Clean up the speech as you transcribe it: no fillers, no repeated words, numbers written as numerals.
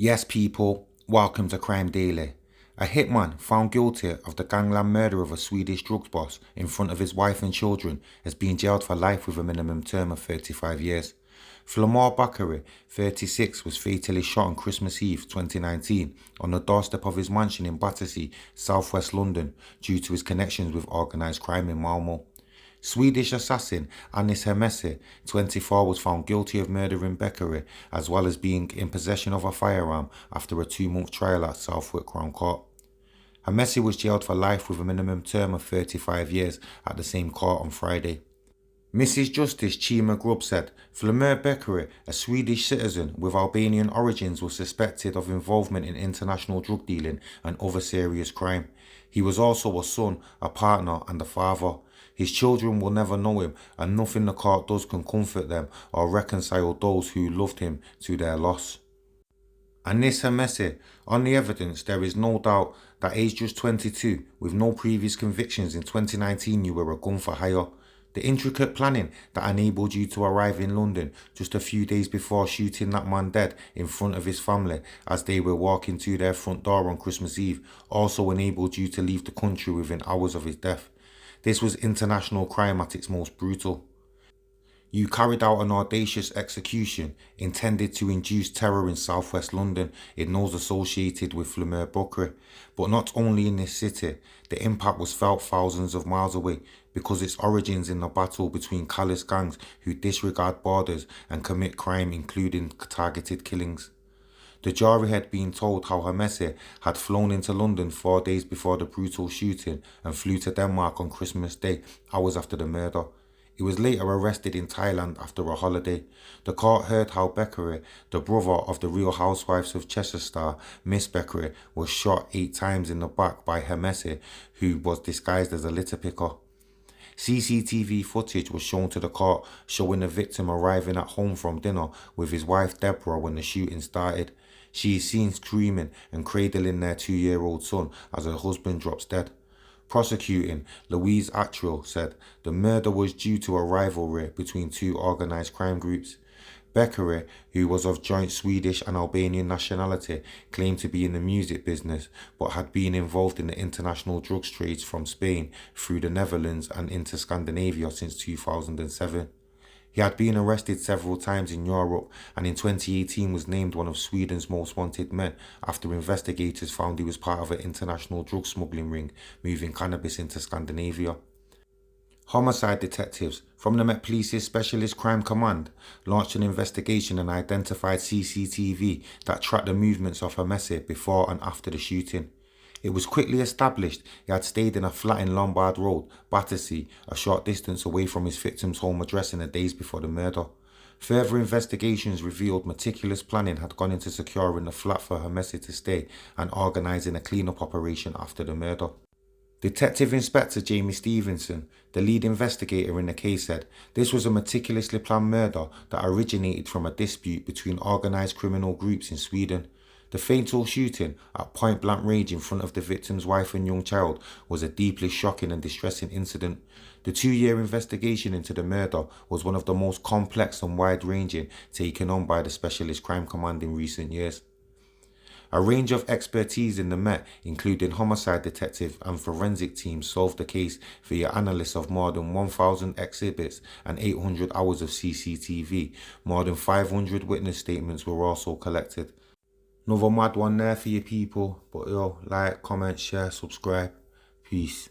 Yes, people, welcome to Crime Daily. A hitman found guilty of the gangland murder of a Swedish drugs boss in front of his wife and children has been jailed for life with a minimum term of 35 years. Flamur Beqiri, 36, was fatally shot on Christmas Eve 2019 on the doorstep of his mansion in Battersea, southwest London, due to his connections with organised crime in Malmö. Swedish assassin Anis Hemissi, 24, was found guilty of murdering Beqiri as well as being in possession of a firearm after a 2-month trial at Southwark Crown Court. Hemissi was jailed for life with a minimum term of 35 years at the same court on Friday. Mrs. Justice Chima Grubb said Flamur Beqiri, a Swedish citizen with Albanian origins, was suspected of involvement in international drug dealing and other serious crime. He was also a son, a partner and a father. His children will never know him, and nothing the court does can comfort them or reconcile those who loved him to their loss. Anis Hemissi, on the evidence, there is no doubt that aged just 22, with no previous convictions in 2019, you were a gun for hire. The intricate planning that enabled you to arrive in London just a few days before shooting that man dead in front of his family as they were walking to their front door on Christmas Eve also enabled you to leave the country within hours of his death. This was international crime at its most brutal. You carried out an audacious execution intended to induce terror in southwest London in those associated with Flamur Beqiri, but not only in this city, the impact was felt thousands of miles away because its origins in the battle between callous gangs who disregard borders and commit crime, including targeted killings. The jury had been told how Hemissi had flown into London 4 days before the brutal shooting and flew to Denmark on Christmas Day, hours after the murder. He was later arrested in Thailand after a holiday. The court heard how Beqiri, the brother of the Real Housewives of Cheshire star Miss Beqiri, was shot 8 times in the back by Hemissi, who was disguised as a litter picker. CCTV footage was shown to the court showing the victim arriving at home from dinner with his wife Deborah when the shooting started. She is seen screaming and cradling their 2-year-old son as her husband drops dead. Prosecuting Louise Attrill said the murder was due to a rivalry between 2 organised crime groups. Beqiri, who was of joint Swedish and Albanian nationality, claimed to be in the music business but had been involved in the international drugs trades from Spain through the Netherlands and into Scandinavia since 2007. He had been arrested several times in Europe and in 2018 was named one of Sweden's most wanted men after investigators found he was part of an international drug smuggling ring moving cannabis into Scandinavia. Homicide detectives from the Met Police's Specialist Crime Command launched an investigation and identified CCTV that tracked the movements of Hemissi before and after the shooting. It was quickly established he had stayed in a flat in Lombard Road, Battersea, a short distance away from his victim's home address in the days before the murder. Further investigations revealed meticulous planning had gone into securing the flat for Hemissi to stay and organising a clean-up operation after the murder. Detective Inspector Jamie Stevenson, the lead investigator in the case, said this was a meticulously planned murder that originated from a dispute between organised criminal groups in Sweden. The fatal shooting at point-blank range in front of the victim's wife and young child was a deeply shocking and distressing incident. The 2-year investigation into the murder was one of the most complex and wide-ranging taken on by the Specialist Crime Command in recent years. A range of expertise in the Met, including homicide detective and forensic teams, solved the case via analysis of more than 1,000 exhibits and 800 hours of CCTV. More than 500 witness statements were also collected. Another mad one there for you people, but yo, like, comment, share, subscribe. Peace.